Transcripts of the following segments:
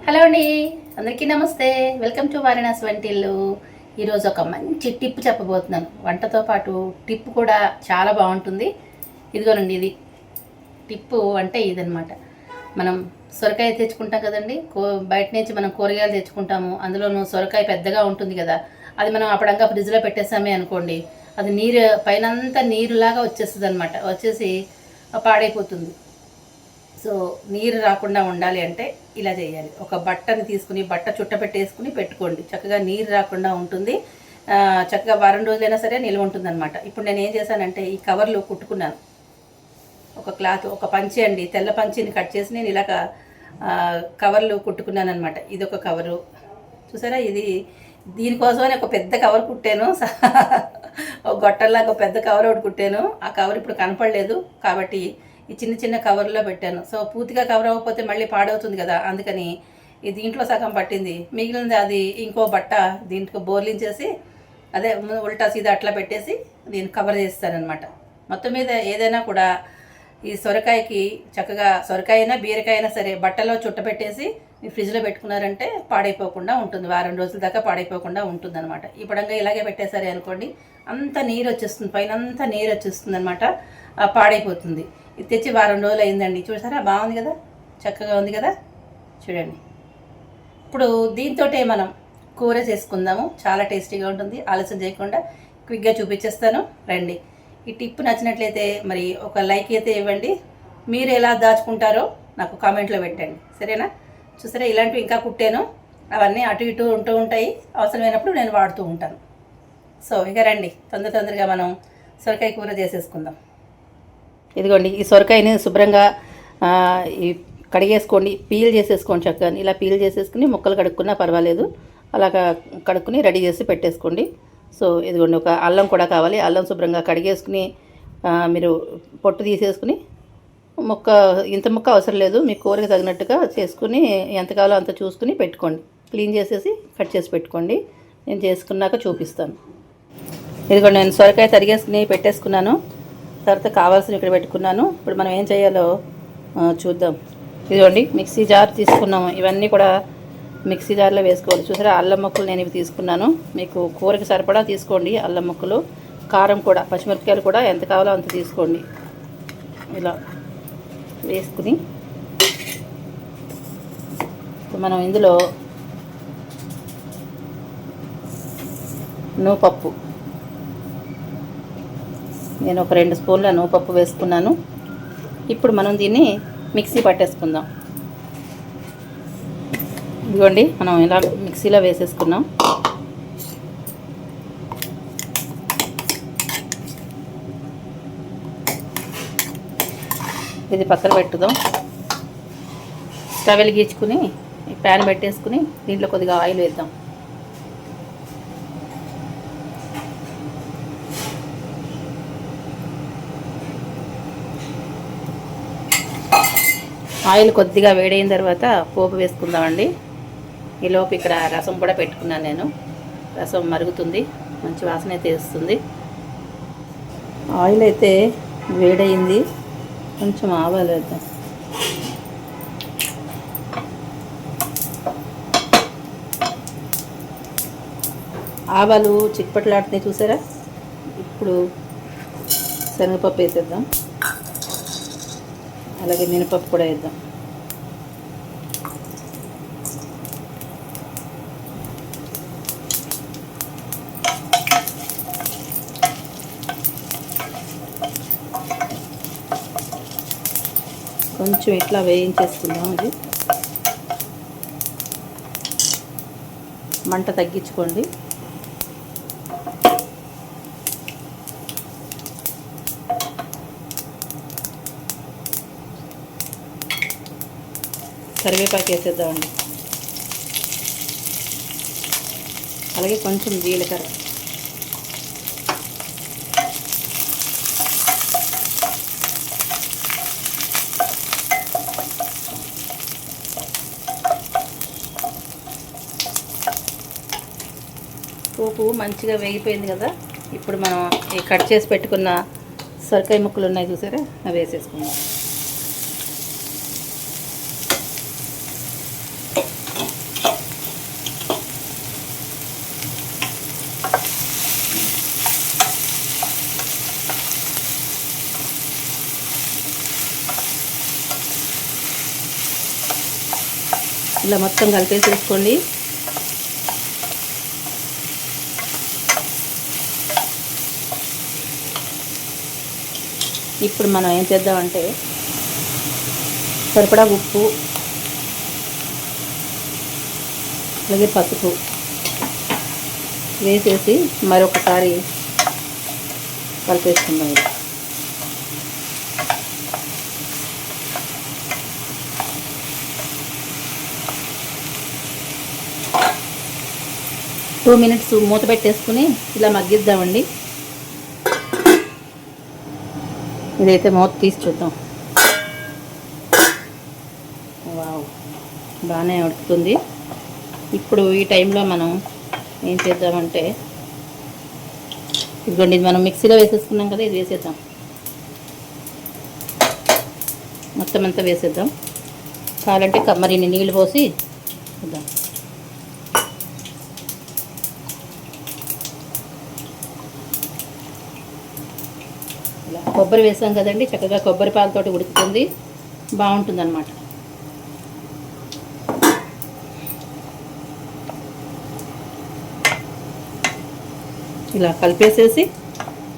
Hello అండి, అందరికీ నమస్తే. వెల్కమ్ టు వారణాసి వంటిల్లు. ఈరోజు ఒక మంచి టిప్ చెప్పబోతున్నాను. వంటతో పాటు టిప్ కూడా చాలా బాగుంటుంది. ఇదిగోనండి, ఇది టిప్పు అంటే ఇదనమాట. మనం సొరకాయ తెచ్చుకుంటాం కదండి, బయట నుంచి మనం కూరగాయలు తెచ్చుకుంటాము. అందులోనూ సొరకాయ పెద్దగా ఉంటుంది కదా, అది మనం అప్పుడంగా ఫ్రిడ్జ్లో పెట్టేసామే అనుకోండి, అది నీరు పైనంతా నీరులాగా వచ్చేస్తుంది అనమాట. వచ్చేసి పాడైపోతుంది. సో నీరు రాకుండా ఉండాలి అంటే ఇలా చేయాలి. ఒక బట్టని తీసుకుని బట్ట చుట్ట పెట్టేసుకుని పెట్టుకోండి. చక్కగా నీరు రాకుండా ఉంటుంది. చక్కగా వారం రోజులైనా సరే నిల్వ ఉంటుంది అనమాట. ఇప్పుడు నేను ఏం చేశానంటే ఈ కవర్లు కుట్టుకున్నాను. ఒక క్లాత్, ఒక పంచి అండి, తెల్ల పంచిని కట్ చేసి నేను ఇలాగ కవర్లు కుట్టుకున్నాను అనమాట. ఇది ఒక కవరు చూసారా, ఇది దీనికోసమని ఒక పెద్ద కవర్ కుట్టాను. ఒక గొట్టల్లాగా ఒక పెద్ద కవర్ ఒకటి కుట్టాను. ఆ కవర్ ఇప్పుడు కనపడలేదు కాబట్టి ఈ చిన్న చిన్న కవర్లో పెట్టాను. సో పూర్తిగా కవర్ అవ్వకపోతే మళ్ళీ పాడవుతుంది కదా, అందుకని ఈ దీంట్లో సగం పట్టింది, మిగిలింది అది ఇంకో బట్ట దీంట్లో బోర్లించేసి అదే ఉల్టా సీదా అట్లా పెట్టేసి నేను కవర్ చేస్తానమాట. మొత్తం మీద ఏదైనా కూడా ఈ సొరకాయకి చక్కగా, సొరకాయ అయినా బీరకాయ అయినా సరే, బట్టలో చుట్ట పెట్టేసి మీ ఫ్రిడ్జ్లో పెట్టుకున్నారంటే పాడైపోకుండా ఉంటుంది. వారం రోజుల దాకా పాడైపోకుండా ఉంటుంది అనమాట. ఈ పడంగా ఇలాగే పెట్టేసరి అనుకోండి, అంత నీరు వచ్చేస్తుంది, పైన అంతా నీరు వచ్చేస్తుంది అనమాట, పాడైపోతుంది. ఇది తెచ్చి వారం రోజులు అయిందండి. చూసారా, బాగుంది కదా, చక్కగా ఉంది కదా, చూడండి. ఇప్పుడు దీంతో మనం కూర చేసుకుందాము. చాలా టేస్టీగా ఉంటుంది. ఆలస్యం చేయకుండా క్విక్గా చూపించేస్తాను, రండి. ఈ టిప్ నచ్చినట్లయితే మరి ఒక లైక్ అయితే ఇవ్వండి. మీరు ఎలా దాచుకుంటారో నాకు కామెంట్లో పెట్టండి, సరేనా? చూసారా, ఇలాంటివి ఇంకా కుట్టాను, అవన్నీ అటు ఇటు ఉంటూ ఉంటాయి. అవసరమైనప్పుడు నేను వాడుతూ ఉంటాను. సో ఇక రండి, తొందరగా మనం సొరకాయ కూర చేసేసుకుందాం. ఇదిగోండి, ఈ సొరకాయని శుభ్రంగా ఈ కడిగేసుకోండి, పీల్ చేసేసుకోండి. చక్కగా ఇలా పీల్ చేసేసుకుని ముక్కలు కడుక్కున్నా పర్వాలేదు, అలాగా కడుక్కుని రెడీ చేసి పెట్టేసుకోండి. సో ఇదిగోండి, ఒక అల్లం కూడా కావాలి. అల్లం శుభ్రంగా కడిగేసుకుని మీరు పొట్టు తీసేసుకుని, ఇంత ముక్క అవసరం లేదు, మీ కూరకి తగినట్టుగా చేసుకుని ఎంత కావాలో అంత చూసుకుని పెట్టుకోండి. క్లీన్ చేసేసి కట్ చేసి పెట్టుకోండి. నేను చేసుకున్నాక చూపిస్తాను. ఇదిగోండి, నేను సొరకాయ తరిగేసుకుని పెట్టేసుకున్నాను. తర్వాత కావాల్సిన ఇక్కడ పెట్టుకున్నాను. ఇప్పుడు మనం ఏం చేయాలో చూద్దాం. ఇదిగోండి, మిక్సీ జార్ తీసుకున్నాము. ఇవన్నీ కూడా మిక్సీ జార్లో వేసుకోవాలి. చూసారా, అల్లం ముక్కలు నేను ఇవి తీసుకున్నాను. మీకు కూరకి సరిపడా తీసుకోండి. అల్లం ముక్కలు, కారం కూడా, పచ్చిమిరపకాయలు కూడా ఎంత కావాలో అంత తీసుకోండి. ఇలా వేసుకుని మనం ఇందులో నూపప్పు, నేను ఒక 2 స్పూన్ల నూపప్పు వేసుకున్నాను. ఇప్పుడు మనం దీన్ని మిక్సీ పట్టేసుకుందాం. ఇదిగోండి, మనం ఇలా మిక్సీలో వేసేసుకున్నాం. ఇది పక్కన పెట్టుదాం. స్టవ్ వెలిగించుకుని ప్యాన్ పెట్టేసుకుని దీంట్లో కొద్దిగా ఆయిల్ వేద్దాం. ఆయిల్ కొద్దిగా వేడైన తర్వాత పోపు వేసుకుందామండి. ఈలోపు ఇక్కడ రసం కూడా పెట్టుకున్నాను నేను. రసం మరుగుతుంది, మంచి వాసన అయితే వస్తుంది. ఆయిల్ అయితే వేడైంది, కొంచెం ఆవాలు వేద్దాం. ఆవాలు చిట్పట్లాడుతున్నాయి చూసారా. ఇప్పుడు శనగపప్పు వేసేద్దాం, అలాగే మినపప్పు కూడా వేద్దాం. కొంచెం ఇట్లా వేయించేసుకుందాం. ఇది మంట తగ్గించుకోండి. కరివేపాకు వేసేద్దామండి, అలాగే కొంచెం జీలకర్ర, పోపు మంచిగా వేగిపోయింది కదా. ఇప్పుడు మనం ఈ కట్ చేసి పెట్టుకున్న సొరకాయ ముక్కలు ఉన్నాయి చూసారా, అవి వేసేసుకుందాం. ఇలా మొత్తం కలిపేసేసుకోండి. ఇప్పుడు మనం ఏం చేద్దామంటే సరిపడా ఉప్పు, అలాగే పసుపు వేసేసి మరొకసారి కలిపేసుకుందాం. 2 minutes మూత పెట్టేసుకుని ఇలా మగ్గిద్దామండి. ఇదైతే మూత తీసి చూద్దాం. వావ్, బాగానే ఉడుకుతుంది. ఇప్పుడు ఈ టైంలో మనం ఏం చేద్దామంటే ఇదిగోండి, ఇది మనం మిక్సీలో వేసేసుకున్నాం కదా, ఇది వేసేద్దాం. మొత్తం అంతా వేసేద్దాం. కావాలంటే మరిన్ని నీళ్ళు పోసి వేద్దాం. ఇలా కొబ్బరి వేసాం కదండి, చక్కగా కొబ్బరి పాలతోటి ఉడుకుతుంది, బాగుంటుంది అన్నమాట. ఇలా కలిపేసేసి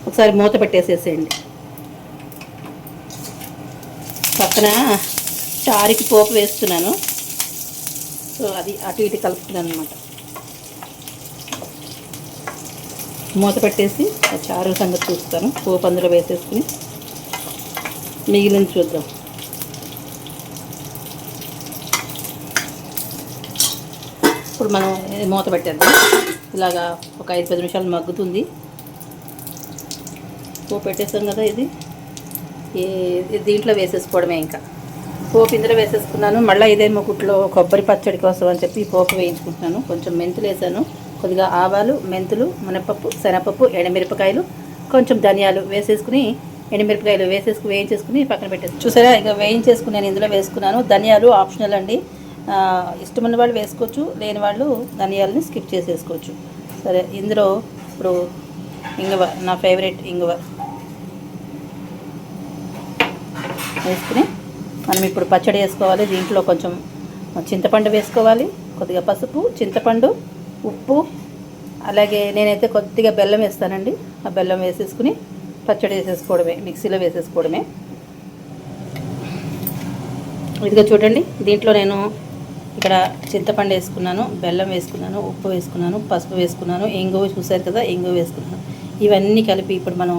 ఒకసారి మూత పెట్టేసేసేయండి. పక్కన చారుకి పోపు వేస్తున్నాను, సో అది అటు ఇటు కలుపుతున్నాను అనమాట. మూత పెట్టేసి ఆ చారు సంగతి చూస్తాను. పోపు అందులో వేసేసుకుని మిగిలిన చూద్దాం. ఇప్పుడు మనం మూత పెట్టేద్దాం. ఇలాగా ఒక 5-10 నిమిషాలు మగ్గుతుంది. పోపు పెట్టేస్తాం కదా, ఇది దీంట్లో వేసేసుకోవడమే. ఇంకా పోపు ఇందులో వేసేసుకున్నాను. మళ్ళీ ఇదేమో గుట్లో కొబ్బరి పచ్చడి కోసం అని చెప్పి పోపు వేయించుకుంటున్నాను. కొంచెం మెంతులు వేసాను, కొద్దిగా ఆవాలు, మెంతులు, మినపప్పు, శనగపప్పు, ఎండుమిరపకాయలు, కొంచెం ధనియాలు వేసేసుకుని ఎండుమిరపకాయలు వేయించేసుకుని పక్కన పెట్టేసి చూసారా. ఇక వేయించేసుకుని నేను ఇందులో వేసుకున్నాను. ధనియాలు ఆప్షనల్ అండి, ఇష్టమైన వాళ్ళు వేసుకోవచ్చు, లేని వాళ్ళు ధనియాలని స్కిప్ చేసేసుకోవచ్చు. సరే, ఇందులో ఇప్పుడు ఇంగువ, నా ఫేవరెట్ ఇంగువ వేసుకుని మనం ఇప్పుడు పచ్చడి వేసుకోవాలి. దీంట్లో కొంచెం చింతపండు వేసుకోవాలి, కొద్దిగా పసుపు, చింతపండు, ఉప్పు, అలాగే నేనైతే కొద్దిగా బెల్లం వేస్తానండి. ఆ బెల్లం వేసేసుకుని పచ్చడి వేసేసుకోవడమే, మిక్సీలో వేసేసుకోవడమే. ఇదిగా చూడండి, దీంట్లో నేను ఇక్కడ చింతపండు వేసుకున్నాను, బెల్లం వేసుకున్నాను, ఉప్పు వేసుకున్నాను, పసుపు వేసుకున్నాను, ఇంగువ చూసారు కదా, ఇంగువ వేసుకున్నాను. ఇవన్నీ కలిపి ఇప్పుడు మనం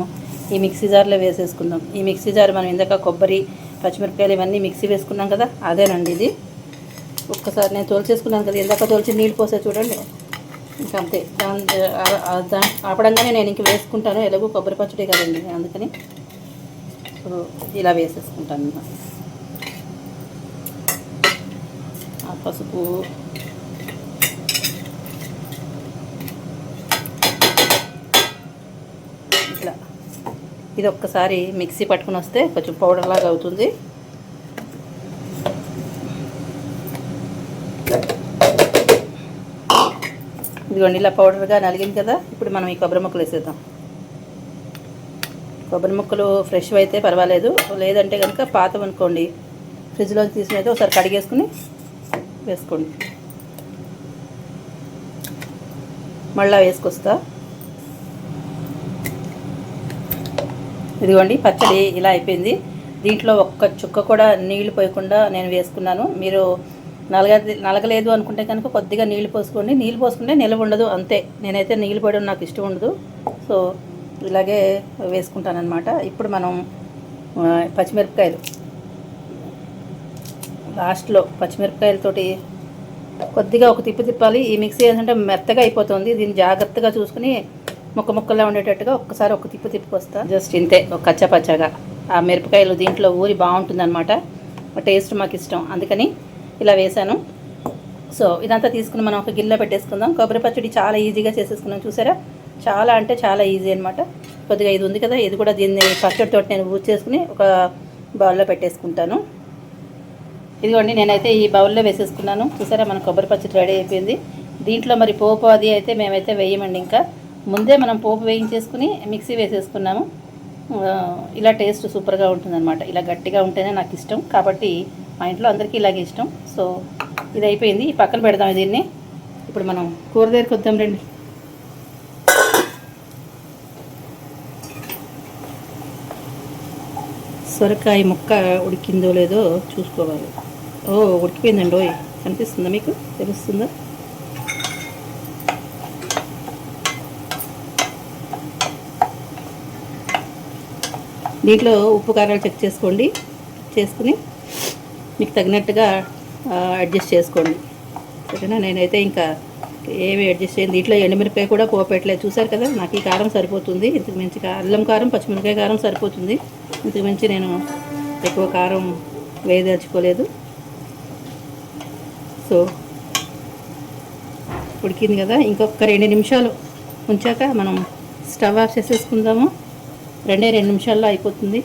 ఈ మిక్సీ జార్లో వేసేసుకుందాం. ఈ మిక్సీ జార్ మనం ఇందాక కొబ్బరి, పచ్చిమిరపకాయలు ఇవన్నీ మిక్సీ వేసుకున్నాం కదా, అదేనండి ఇది. ఒక్కసారి నేను తోల్చేసుకున్నాను కదా, ఇందాక తోల్చి నీళ్ళు పోసే చూడండి. ఇంకా అంతే, ఆపడంగానే నేను ఇంక వేసుకుంటాను. ఎలాగో కొబ్బరి పచ్చడి కదండి, అందుకని ఇలా వేసేసుకుంటాను. ఆ పసుపు, ఇట్లా ఇది ఒక్కసారి మిక్సీ పట్టుకుని వస్తే కొంచెం పౌడర్ లాగా అవుతుంది. ఇదిగోండి, ఇలా పౌడర్గా నలిగింది కదా. ఇప్పుడు మనం ఈ కొబ్బరి ముక్కలు వేసేద్దాం. కొబ్బరి ముక్కలు ఫ్రెష్ అయితే పర్వాలేదు, లేదంటే కనుక పాతం అనుకోండి, ఫ్రిడ్జ్లో తీసుకుని అయితే ఒకసారి కడిగేసుకుని వేసుకోండి. మళ్ళీ వేసుకొస్తా. ఇదిగోండి, పచ్చడి ఇలా అయిపోయింది. దీంట్లో ఒక్క చుక్క కూడా నీళ్లు పోయకుండా నేను వేసుకున్నాను. మీరు నలగలేదు అనుకుంటే కనుక కొద్దిగా నీళ్ళు పోసుకోండి. నీళ్ళు పోసుకుంటే నిలవ ఉండదు, అంతే. నేనైతే నీళ్ళు పోయడం నాకు ఇష్టం ఉండదు, సో ఇలాగే వేసుకుంటానన్నమాట. ఇప్పుడు మనం పచ్చిమిరపకాయలు లాస్ట్లో పచ్చిమిరపకాయలతోటి కొద్దిగా ఒక తిప్పాలి. ఈ మిక్సీ ఏంటంటే మెత్తగా అయిపోతుంది, దీన్ని జాగ్రత్తగా చూసుకుని ముక్కలా ఉండేటట్టుగా ఒక్కసారి ఒక తిప్పుకొస్తా. జస్ట్ ఇంతే, ఒక కచ్చపచ్చగా ఆ మిరపకాయలు దీంట్లో ఊరి బాగుంటుంది అనమాట. టేస్ట్ మాకు ఇష్టం, అందుకని ఇలా వేసాను. సో ఇదంతా తీసుకుని మనం ఒక గిన్నెలో పెట్టేసుకుందాం. కొబ్బరి పచ్చడి చాలా ఈజీగా చేసేసుకున్నాం, చూసారా. చాలా అంటే చాలా ఈజీ అనమాట. కొద్దిగా ఇది ఉంది కదా, ఇది కూడా దీన్ని పచ్చడితో నేను ఊరి చేసుకుని ఒక బౌల్లో పెట్టేసుకుంటాను. ఇదిగోండి, నేనైతే ఈ బౌల్లో వేసేసుకున్నాను. చూసారా, మన కొబ్బరి పచ్చడి రెడీ అయిపోయింది. దీంట్లో మరి పోపు అది అయితే మేమైతే వేయమండి, ఇంకా ముందే మనం పోపు వేయించేసుకుని మిక్సీ వేసేసుకున్నాము. ఇలా టేస్ట్ సూపర్గా ఉంటుందన్నమాట. ఇలా గట్టిగా ఉంటేనే నాకు ఇష్టం, కాబట్టి మా ఇంట్లో అందరికీ ఇలాగే ఇష్టం. సో ఇది అయిపోయింది, ఈ పక్కన పెడదాం దీన్ని. ఇప్పుడు మనం కూర దగ్గరికి వద్దాం రండి. సొరకాయ ముక్క ఉడికిందో లేదో చూసుకోవాలి. ఓ ఉడికిపోయిందండి. ఓయ్ కనిపిస్తుందా మీకు? తెలుస్తుందా? దీంట్లో ఉప్పు కారాలు చెక్ చేసుకోండి. చేసుకుని మీకు తగినట్టుగా అడ్జస్ట్ చేసుకోండి, సరేనా? నేనైతే ఇంకా ఏమి అడ్జస్ట్ చేయండి. దీంట్లో ఎండుమిరపకాయ కూడా పోపెట్టలేదు, చూసారు కదా. నాకు ఈ కారం సరిపోతుంది. ఇంతకు మించి అల్లం కారం, పచ్చిమిరపకాయ కారం సరిపోతుంది. ఇంతకు మించి నేను ఎక్కువ కారం వేయదలుచుకోలేదు. సో ఉడికింది కదా, ఇంకొక 2 నిమిషాలు ఉంచాక మనం స్టవ్ ఆఫ్ చేసేసుకుందాము. 2 నిమిషాల్లో అయిపోతుంది.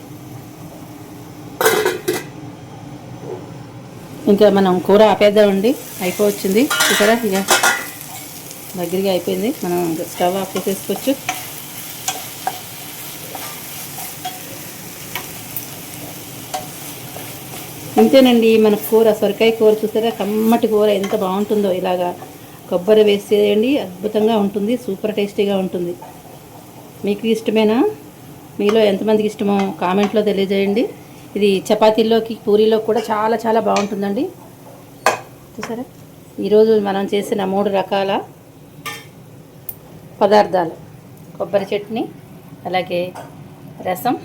ఇంకా మనం కూర ఆపేద్దామండి, అయిపోవచ్చింది. ఇక్కడ ఇక దగ్గరగా అయిపోయింది, మనం స్టవ్ ఆఫ్ చేసేసుకోవచ్చు. ఇంతేనండి మన కూర, సొరకాయ కూర. చూసారా కమ్మటి కూర ఎంత బాగుంటుందో. ఇలాగా కొబ్బరి వేసి చేయండి, అద్భుతంగా ఉంటుంది, సూపర్ టేస్టీగా ఉంటుంది. మీకు ఇష్టమేనా? మీలో ఎంతమందికి ఇష్టమో కామెంట్లో తెలియజేయండి. ఇది చపాతీల్లోకి, పూరీలోకి కూడా చాలా చాలా బాగుంటుందండి. చూసారా, ఈరోజు మనం చేసిన 3 రకాల పదార్థాలు: కొబ్బరి చట్నీ, అలాగే రసం,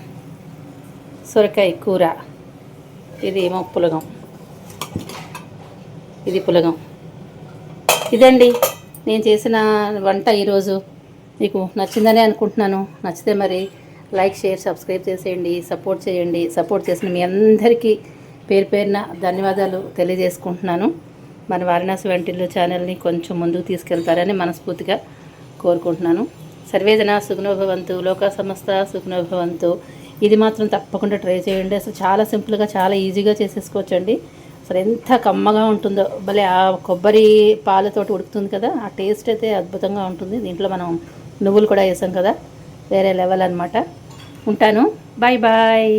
సొరకాయ కూర, ఇది ఏమో పులగం, ఇది పులగం. ఇదండి నేను చేసిన వంట ఈరోజు. మీకు నచ్చిందనే అనుకుంటున్నాను. నచ్చితే మరి లైక్, షేర్, సబ్స్క్రైబ్ చేసేయండి, సపోర్ట్ చేయండి. సపోర్ట్ చేసిన మీ అందరికీ పేరు పేరున ధన్యవాదాలు తెలియజేసుకుంటున్నాను. మన వారణాసి వంటిల్లు ఛానల్ని కొంచెం ముందుకు తీసుకెళ్తారని మనస్ఫూర్తిగా కోరుకుంటున్నాను. సర్వేజన సుఖినో భవంతు, లోకా సమస్త సుఖినో భవంతు. ఇది మాత్రం తప్పకుండా ట్రై చేయండి. అసలు చాలా సింపుల్గా, చాలా ఈజీగా చేసేసుకోవచ్చండి. అసలు ఎంత కమ్మగా ఉంటుందో, భలే ఆ కొబ్బరి పాలతోటి ఉడుకుతుంది కదా, ఆ టేస్ట్ అయితే అద్భుతంగా ఉంటుంది. దీంట్లో మనం నువ్వులు కూడా వేసాం కదా, వేరే లెవెల్ అనమాట. ఉంటాను, బాయ్ బాయ్.